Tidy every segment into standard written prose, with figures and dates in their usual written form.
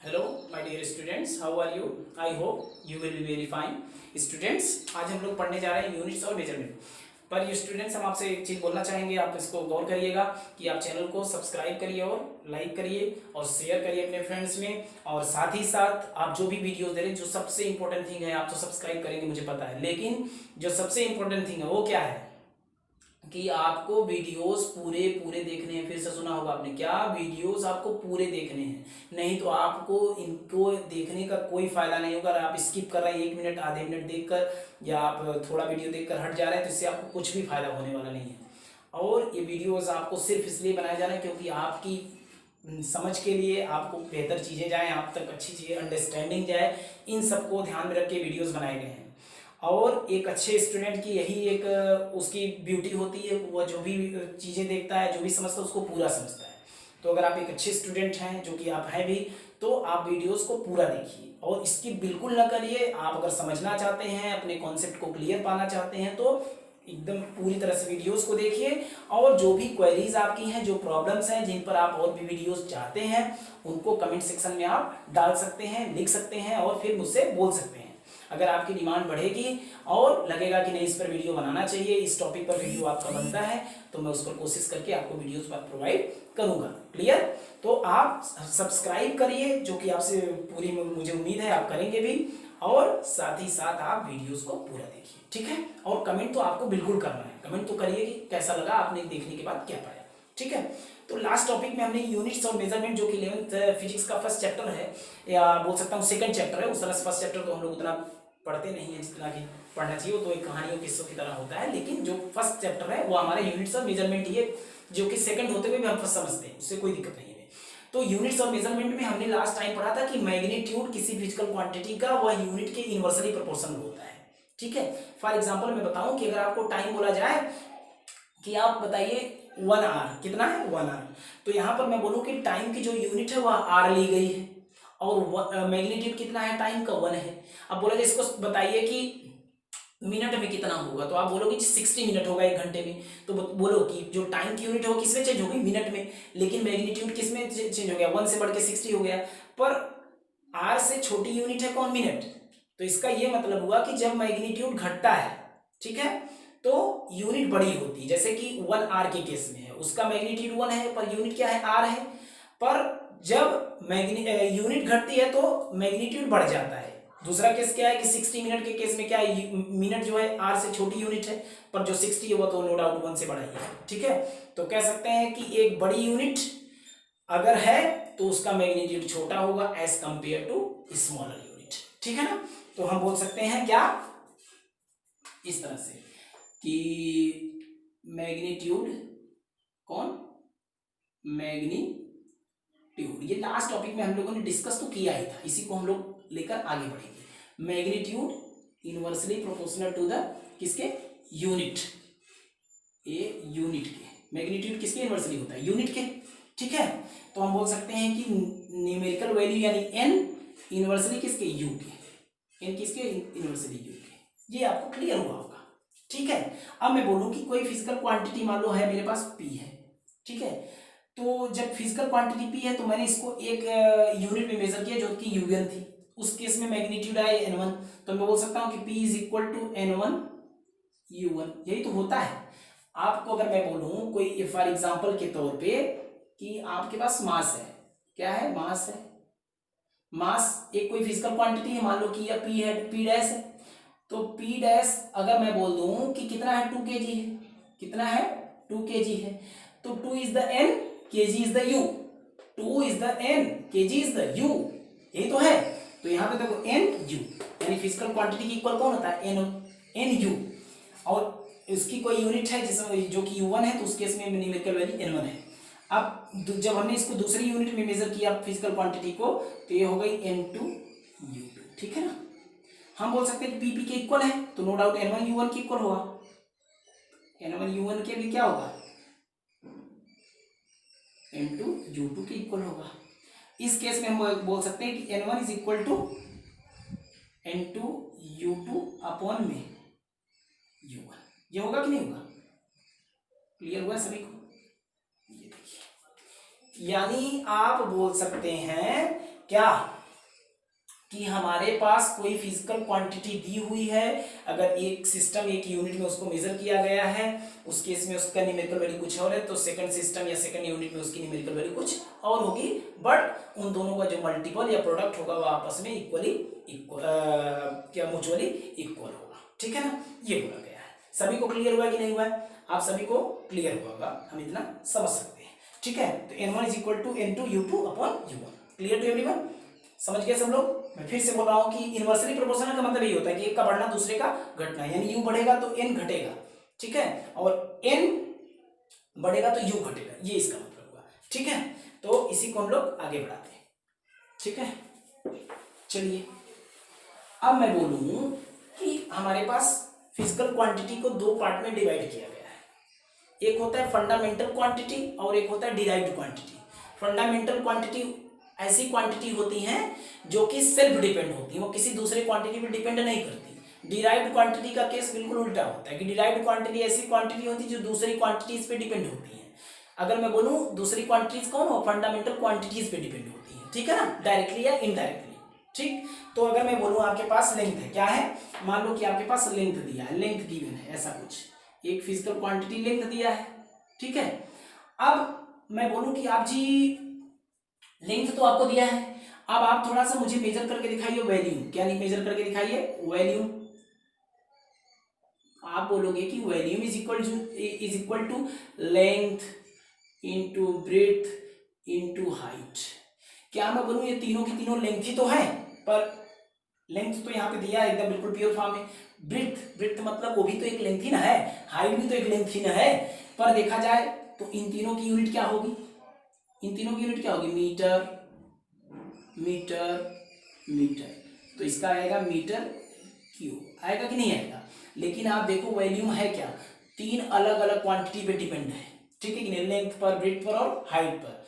Hello my dear students, how are you? I hope you will be very fine. Students, आज हम लोग पढ़ने जा रहे हैं यूनिट्स और मेजरमेंट। पर ये स्टूडेंट्स, हम आपसे एक चीज़ बोलना चाहेंगे, आप इसको गौर करिएगा कि आप चैनल को सब्सक्राइब करिए और लाइक करिए और शेयर करिए अपने फ्रेंड्स में। और साथ ही साथ आप जो भी वीडियोस दे रहे हैं, जो सबसे इंपॉर्टेंट थिंग है, आप तो सब्सक्राइब करेंगे मुझे पता है, लेकिन जो सबसे इंपॉर्टेंट थिंग है वो क्या है कि आपको वीडियोस पूरे पूरे देखने हैं। फिर से सुना होगा आपने, क्या वीडियोस आपको पूरे देखने हैं, नहीं तो आपको इनको देखने का कोई फायदा नहीं होगा। अगर आप स्किप कर रहे हैं 1 मिनट आधे मिनट देखकर, या आप थोड़ा वीडियो देखकर हट जा रहे हैं, तो इससे आपको कुछ भी फायदा होने वाला नहीं है। और ये वीडियोस आपको सिर्फ इसलिए बनाए जा रहे हैं क्योंकि आपकी समझ के लिए, आपको बेहतर चीज़ें जाएँ, आप तक अच्छी चीज़ें अंडरस्टैंडिंग जाए, इन सबको ध्यान में रख के वीडियोज़ बनाए गए हैं। और एक अच्छे स्टूडेंट की यही एक उसकी ब्यूटी होती है, वह जो भी चीज़ें देखता है, जो भी समझता है, उसको पूरा समझता है। तो अगर आप एक अच्छे स्टूडेंट हैं, जो कि आप हैं भी, तो आप वीडियोस को पूरा देखिए और स्किप बिल्कुल ना करिए। आप अगर समझना चाहते हैं, अपने कॉन्सेप्ट को क्लियर पाना चाहते हैं, तो एकदम पूरी तरह से वीडियोस को देखिए। और जो भी क्वेरीज आपकी हैं, जो प्रॉब्लम्स हैं, जिन पर आप और भी वीडियोस चाहते हैं, उनको कमेंट सेक्शन में आप डाल सकते हैं, लिख सकते हैं और फिर मुझसे बोल सकते हैं। अगर आपकी डिमांड बढ़ेगी और लगेगा कि नहीं, इस पर वीडियो बनाना चाहिए, इस टॉपिक पर वीडियो आपका बनता है, तो मैं उस पर कोशिश करके आपको वीडियोस पर प्रोवाइड करूंगा। क्लियर? तो आप सब्सक्राइब करिए, जो कि आपसे पूरी मुझे उम्मीद है आप करेंगे भी, और साथ ही साथ आप वीडियोस को पूरा देखिए, ठीक है? और कमेंट तो आपको बिल्कुल करना है, कमेंट तो करिए कि कैसा लगा, आपने देखने के बाद क्या पाया, ठीक है? तो लास्ट टॉपिक में हमने यूनिट्स और मेजरमेंट, जो कि 11th फिजिक्स का फर्स्ट चैप्टर है, या बोल सकता हूँ सेकंड चैप्टर है। उस तरह से फर्स्ट चैप्टर तो हम लोग उतना पढ़ते नहीं है जितना कि पढ़ना चाहिए, वो तो एक कहानियों किस्सों की तरह होता है। लेकिन जो फर्स्ट चैप्टर है वो हमारे यूनिट्स और मेजरमेंट ही है, जो कि सेकंड होते हुए भी हम फर्स्ट समझते हैं, उससे कोई दिक्कत नहीं है। तो यूनिट्स और मेजरमेंट में हमने लास्ट टाइम पढ़ा था कि मैग्नीट्यूड किसी फिजिकल क्वांटिटी का वह यूनिट के इनवर्सली प्रोपोर्शनल होता है, ठीक है? फॉर एग्जाम्पल मैं बताऊं कि अगर आपको टाइम बोला जाए कि आप बताइए 1 आवर कितना है, 1 आवर, तो यहाँ पर मैं बोलूँ कि टाइम की जो यूनिट है वह आर ली गई है, और मैग्नीट्यूड कितना है टाइम का, 1 है। अब बोला जाए इसको बताइए कि मिनट में कितना होगा, तो आप बोलोगे 60 मिनट होगा 1 घंटे में। तो बोलो कि जो टाइम की यूनिट है वो किसमें चेंज हो गई, मिनट में, लेकिन मैग्नीट्यूड किसमें चेंज हो गया, 1 से बढ़ के 60 हो गया। पर आर से छोटी यूनिट है कौन, मिनट। तो इसका ये मतलब हुआ कि जब मैग्नीट्यूड घटता है, ठीक है, तो यूनिट बड़ी होती है। जैसे कि 1 आर के केस में है, उसका मैग्नीट्यूड 1 है पर यूनिट क्या है, आर है। पर जब यूनिट घटती है तो मैग्नीट्यूड बढ़ जाता है। दूसरा केस क्या है कि 60 मिनट के केस में क्या है, मिनट जो है आर से छोटी यूनिट है, पर जो 60 है वो तो नो डाउट 1 से बड़ा ही है, ठीक है? तो कह सकते हैं कि एक बड़ी यूनिट अगर है तो उसका मैग्नीट्यूड छोटा होगा as compare to smaller unit, ठीक है ना? तो हम बोल सकते हैं क्या, इस तरह से कि मैग्नीट्यूड कौन, मैग्नीट्यूड, ये लास्ट टॉपिक में हम लोगों ने डिस्कस तो किया ही था, इसी को हम लोग लेकर आगे बढ़ेंगे। Magnitude inversely proportional to the किसके, यूनिट, ए यूनिट के। मैग्नीट्यूड किसके इनवर्सली होता है, यूनिट के, ठीक है? तो हम बोल सकते हैं कि न्यूमेरिकल वैल्यू यानी एन इनवर्सली किसके, यू के, एन किसके इनवर्सली यू के। ये आपको क्लियर हुआ होगा, ठीक है? अब मैं बोलूं कि कोई फिजिकल क्वांटिटी मान लो है मेरे पास पी है, ठीक है? तो जब फिजिकल क्वांटिटी पी है तो मैंने इसको एक यूनिट में मेजर किया जो कि यूएन थी, उस केस में मैग्नीट्यूड आया एन1, तो मैं बोल सकता हूं कि P is equal to N one U one. यही तो होता है। आपको अगर मैं बोलूं कोई फॉर एग्जांपल के तौर पे कि आपके पास मास है, क्या है, मास है, मास एक कोई फिजिकल क्वांटिटी है, मान लो कि यह पी है, पी डैश है, तो पी डैश अगर मैं बोल दूं कि कितना है, 2 kg है, कितना है, 2 kg है, तो 2 is the n, kg is the u, 2 is the n, kg is the u, यही तो है। तो यहाँ पे देखो एन यू, यानी फिजिकल क्वांटिटी की इक्वल कौन होता है, एन यू, और इसकी कोई यूनिट है जिसमें जो कि U1 है, तो उस केस में न्यूमेरिकल वैल्यू N1 है। अब जब हमने इसको दूसरी यूनिट में मेजर किया फिजिकल क्वांटिटी को, तो ये हो गई N2 U2, ठीक है ना? हम बोल सकते हैं कि PP के इक्वल है, तो नो डाउट N1 U1 के इक्वल होगा, N1 U1 के भी क्या होगा, N2 U2 के इक्वल होगा। इस केस में हम बोल सकते हैं कि N1 is equal to N2 U2 upon में U1। ये होगा कि नहीं होगा, क्लियर हुआ सभी को? ये देखिए, यानी आप बोल सकते हैं क्या कि हमारे पास कोई फिजिकल क्वांटिटी दी हुई है, अगर एक सिस्टम एक यूनिट में उसको मेजर किया गया है, उस केस में उसका न्यूमेरिकल वैल्यू कुछ और है, तो सेकंड सिस्टम या सेकंड यूनिट में उसकी न्यूमेरिकल वैल्यू कुछ और होगी, बट उन दोनों का जो मल्टीपल या प्रोडक्ट होगा वो आपस में इक्वली क्या म्यूचुअली इक्वल होगा। ठीक है ना, ये बोला गया है। सभी को क्लियर हुआ कि नहीं हुआ है? आप सभी को क्लियर होगा, हम इतना समझ सकते हैं। ठीक है, तो n1 is equal to n2 u2 upon u1। Clear to everyone? समझ गए सब लोग? मैं फिर से बोल रहा हूं कि इनवर्सली प्रोपोर्शनल का मतलब ये होता है कि एक का बढ़ना दूसरे का घटना, यानी u बढ़ेगा तो n घटेगा। ठीक है, और n बढ़ेगा तो u घटेगा, ये इसका मतलब हुआ। ठीक है, तो इसी को हम लोग आगे बढ़ाते हैं। ठीक है, चलिए अब मैं बोलूं कि हमारे पास फिजिकल क्वांटिटी को दो पार्ट में डिवाइड किया गया है। एक होता है फंडामेंटल क्वांटिटी और एक होता है डिराइव्ड क्वांटिटी। फंडामेंटल क्वांटिटी ऐसी क्वांटिटी होती हैं जो कि सेल्फ डिपेंड होती है, वो किसी दूसरे क्वांटिटी पे डिपेंड नहीं करती। डिराइव्ड क्वांटिटी का केस बिल्कुल उल्टा होता है कि डिराइव्ड क्वांटिटी ऐसी क्वांटिटी होती है जो दूसरी क्वांटिटीज पे डिपेंड होती है। अगर मैं बोलूं दूसरी क्वांटिटीज कौन हो, फंडामेंटल क्वांटिटीज पे डिपेंड होती है। ठीक है ना, डायरेक्टली या इनडायरेक्टली। ठीक, तो अगर मैं बोलूं आपके पास लेंथ है, क्या है, मान लो कि आपके पास लेंथ दिया है, लेंथ गिवन है, ऐसा कुछ एक फिजिकल क्वांटिटी लेंथ दिया है। ठीक है, अब मैं बोलूं कि आप जी लेंथ तो आपको दिया है, अब आप थोड़ा सा मुझे मेजर करके दिखाइए वॉल्यूम। क्या नहीं, मेजर करके दिखाइए वॉल्यूम। आप बोलोगे कि volume is equal to length into breadth into height. क्या मैं बोलूं ये तीनों की तीनों लेंथ ही तो है, पर लेंथ तो यहाँ पे दिया है एकदम बिल्कुल प्योर फॉर्म में। ब्रेथ, ब्रेथ मतलब वो भी तो एक लेंथ ही ना है, हाइट भी तो एक लेंथ ही ना है। पर देखा जाए तो इन तीनों की यूनिट क्या होगी, इन तीनों की यूनिट क्या होगी, मीटर मीटर मीटर। तो इसका आएगा मीटर क्यूब, आएगा कि नहीं आएगा। लेकिन आप देखो वॉल्यूम है क्या, तीन अलग अलग क्वांटिटी पे डिपेंड है। ठीक है कि नहीं, लेंथ पर, ब्रेथ पर और हाइट पर।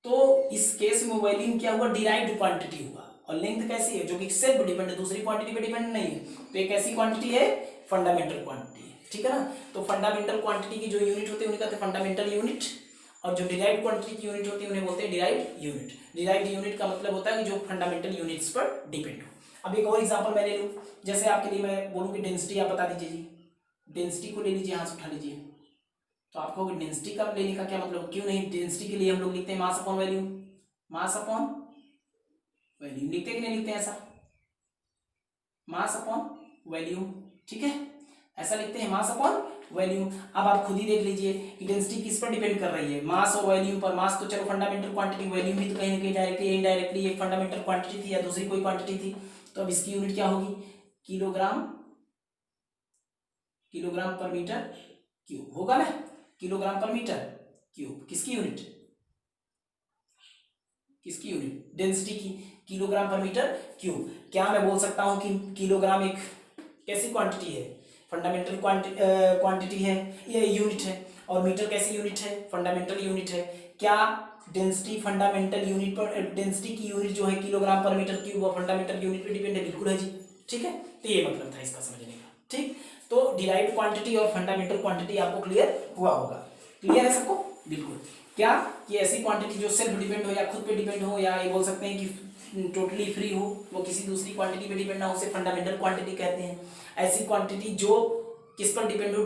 तो इस केस में वॉल्यूम क्या हुआ, डिराइव्ड क्वांटिटी हुआ। और लेंथ कैसी है, जो कि सेल्फ डिपेंड है, दूसरी क्वांटिटी पे डिपेंड नहीं है। तो एक ऐसी क्वांटिटी है फंडामेंटल क्वांटिटी। ठीक है ना, तो फंडामेंटल क्वांटिटी की जो यूनिट होती है उन्हें कहते हैं फंडामेंटल यूनिट, और जो डिराइव्ड क्वांटिटी की यूनिट होती है उन्हें बोलते हैं डिराइव्ड यूनिट। डिराइव्ड यूनिट का मतलब होता है कि जो फंडामेंटल यूनिट्स पर डिपेंड हो। अब एक और एग्जांपल मैं ले लूं, जैसे आपके लिए मैं बोलूं कि डेंसिटी आप बता दीजिए जी, डेंसिटी को ले लीजिए, हाथ से उठा लीजिए। तो आपको डेंसिटी का लेने का क्या मतलब, क्यों नहीं, डेंसिटी के लिए हम लोग लिखते हैं mass upon volume, mass upon volume लिखते हैं कि नहीं लिखते हैं ऐसा, मास अपॉन वॉल्यूम। ठीक है, ऐसा लिखते हैं मास अपॉन वॉल्यूम। अब आप खुद ही देख लीजिए कि डेंसिटी किस पर डिपेंड कर रही है, मास और वॉल्यूम पर। मास तो चलो फंडामेंटल क्वांटिटी, वॉल्यूम भी तो कहीं ना कहीं डायरेक्टली इनडायरेक्टली एक फंडामेंटल क्वांटिटी थी या दूसरी कोई क्वांटिटी थी। तो अब इसकी यूनिट क्या होगी, किलोग्राम, किलोग्राम पर मीटर क्यूब होगा ना, किलोग्राम पर मीटर क्यूब। किसकी यूनिट, किसकी यूनिट, डेंसिटी की, किलोग्राम पर मीटर क्यूब। क्या मैं बोल सकता हूं कि किलोग्राम एक कैसी क्वांटिटी है, फंडामेंटल क्वांटिटी है, ये यूनिट है, और मीटर कैसी यूनिट है, फंडामेंटल यूनिट है। क्या डेंसिटी फंडामेंटल यूनिट पर, डेंसिटी की यूनिट जो है किलोग्राम पर मीटर क्यूब और फंडामेंटल यूनिट पर डिपेंड है, बिल्कुल है जी। ठीक है, तो ये मतलब था इसका समझने का। ठीक, तो डिराइव्ड क्वांटिटी और फंडामेंटल क्वांटिटी आपको क्लियर हुआ होगा, क्लियर है सबको, बिल्कुल। क्या ये ऐसी क्वांटिटी जो सेल्फ डिपेंड हो या खुद पे डिपेंड हो, या ये बोल सकते हैं कि टोटली फ्री हो, वो किसी दूसरी क्वांटिटी पे डिपेंड ना हो, उसे फंडामेंटल क्वांटिटी कहते हैं। ऐसी क्वांटिटी जो किस पर डिपेंड हो,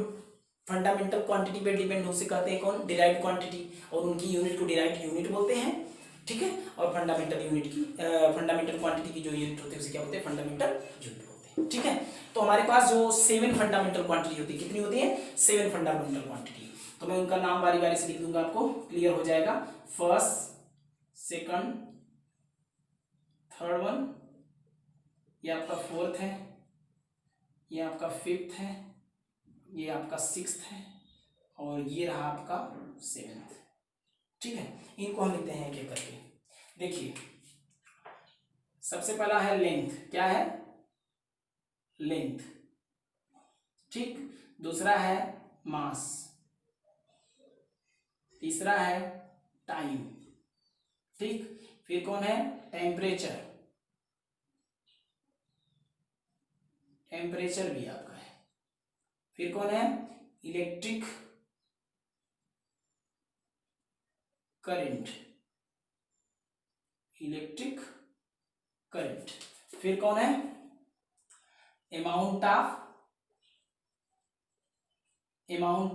फंडामेंटल क्वांटिटी पे डिपेंड हो, उसे कहते हैं कौन, डिराइव्ड क्वांटिटी, और उनकी यूनिट को डिराइव्ड यूनिट बोलते हैं। ठीक है, और फंडामेंटल यूनिट की, फंडामेंटल क्वांटिटी की जो यूनिट होती है उसे क्या बोलते हैं, फंडामेंटल यूनिट बोलते हैं। ठीक है, तो हमारे पास जो 7 फंडामेंटल क्वांटिटी होती है, कितनी होती है, 7 फंडामेंटल क्वांटिटी। तो मैं उनका नाम बारी बारी से लिख दूंगा, आपको क्लियर हो जाएगा। फर्स्ट, सेकंड, थर्ड वन, ये आपका फोर्थ है, ये आपका फिफ्थ है, ये आपका सिक्स्थ है, और ये रहा आपका सेवेंथ। ठीक है, इनको हम लिखते हैं एक एक करके। देखिए सबसे पहला है लेंथ, क्या है, लेंथ। ठीक, दूसरा है मास, तीसरा है टाइम। ठीक, फिर कौन है, टेम्परेचर, टेम्परेचर भी आपका है। फिर कौन है, इलेक्ट्रिक करंट, इलेक्ट्रिक करंट। फिर कौन है, अमाउंट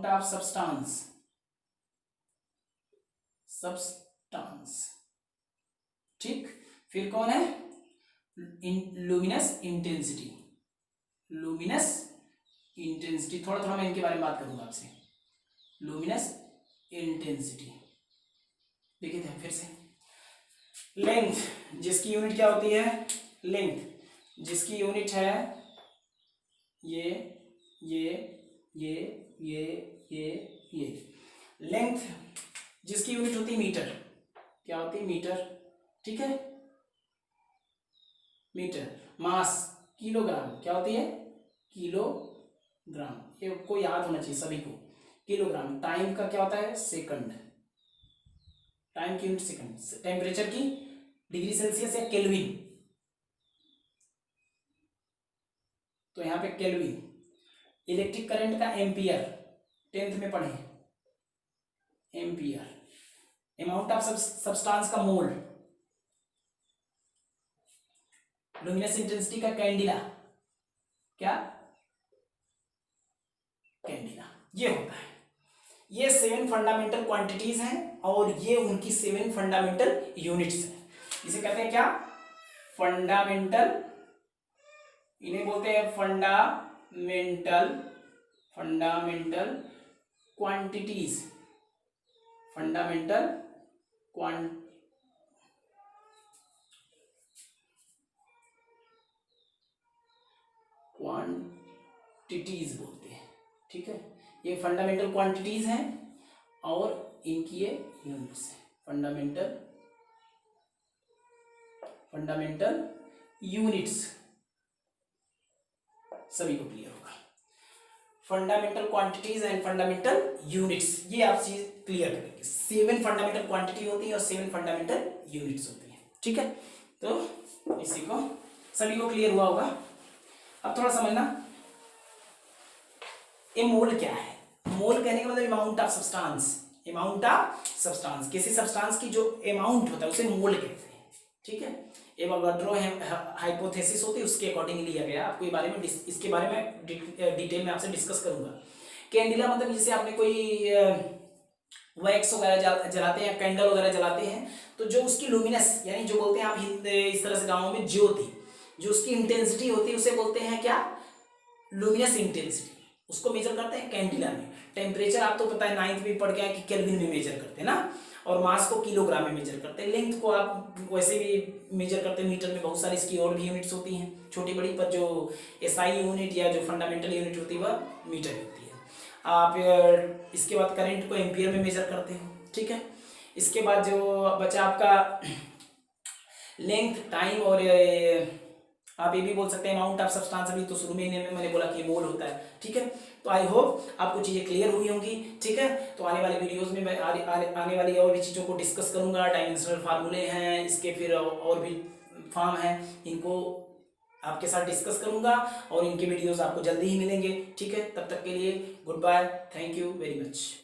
ऑफ सब्सटेंस, ठीक। फिर कौन है, लुमिनस इंटेंसिटी, थोड़ा थोड़ा मैं इनके बारे में बात करूंगा आपसे। लुमिनस इंटेंसिटी देखिए थे फिर से। लेंथ, जिसकी यूनिट क्या होती है, लेंथ, जिसकी यूनिट है ये लेंथ, जिसकी यूनिट होती है मीटर, क्या होती है, मीटर, ठीक है, मीटर। मास, किलोग्राम, क्या होती है, किलोग्राम, ये को याद होना चाहिए सभी को, किलोग्राम। टाइम का क्या होता है, सेकंड, टाइम की यूनिट सेकंड। टेम्परेचर की डिग्री सेल्सियस या केल्विन, तो यहां पे केल्विन। इलेक्ट्रिक करंट का एम्पियर, 10th में पढ़े, एम्पियर। अमाउंट ऑफ सब्सटेंस का मोल, लुमिनस इंटेंसिटी का कैंडिला, क्या, कैंडिला, ये होता है। ये 7 फंडामेंटल क्वांटिटीज हैं और ये उनकी 7 फंडामेंटल यूनिट्स हैं। इसे कहते हैं क्या, फंडामेंटल, इन्हें बोलते हैं फंडामेंटल क्वांटिटीज, फंडामेंटल क्वांटिटीज बोलते हैं, ठीक है। ये फंडामेंटल क्वांटिटीज हैं और इनकी ये यूनिट्स हैं, फंडामेंटल यूनिट्स। सभी को क्लियर होगा, fundamental quantities and fundamental units, ये आप चीज क्लियर करेंगे। 7 फंडामेंटल क्वांटिटी होती है और 7 फंडामेंटल यूनिट्स होती है, ठीक है। तो इसी को सभी को क्लियर हुआ होगा। अब थोड़ा समझना, ये मोल क्या है। मोल कहने का मतलब अमाउंट ऑफ सब्सटेंस, किसी सब्सटेंस की जो अमाउंट होता है उसे मोल कहते हैं, ठीक है। एवोगाड्रो हाइपोथेसिस होती है, उसके अकॉर्डिंग लिया गया। आपको इसके बारे में डिटेल में आपसे डिस्कस करूंगा। कैंडिला मतलब जैसे आपने कोई वैक्स वगैरह जलाते हैं, कैंडल वगैरह जलाते हैं, तो जो उसकी लुमिनस, यानी जो बोलते हैं आप इस तरह से गाँव में ज्योति, जो उसकी इंटेंसिटी होती है उसे बोलते हैं क्या, लुमिनस इंटेंसिटी। उसको मेजर करते हैं कैंडिला में। टेम्परेचर आप तो पता है 9th में पढ़ गया कि केल्विन में मेजर करते हैं ना, और मास को किलोग्राम में मेजर करते हैं। लेंथ को आप वैसे भी मेजर करते हैं मीटर में, बहुत सारी इसकी और भी यूनिट्स होती हैं छोटी बड़ी, पर जो एसआई यूनिट या जो फंडामेंटल यूनिट होती है वह मीटर होती है। आप इसके बाद करंट को एम्पियर में मेजर करते हो, ठीक है। इसके बाद जो बचा आपका लेंथ, टाइम, और आप ये भी बोल सकते हैं अमाउंट ऑफ सब्सटेंस। अभी तो शुरू में मैंने बोला कि मोल होता है, ठीक है। तो आई होप आपको चीज़ें क्लियर हुई होंगी, ठीक है। तो आने वाले वीडियोस में मैं आने वाली और भी चीज़ों को डिस्कस करूंगा। डायमेंशनल फार्मूले हैं इसके, फिर और भी फॉर्म हैं, इनको आपके साथ डिस्कस करूंगा और इनके वीडियोस आपको जल्दी ही मिलेंगे, ठीक है। तब तक के लिए good bye, thank you very much.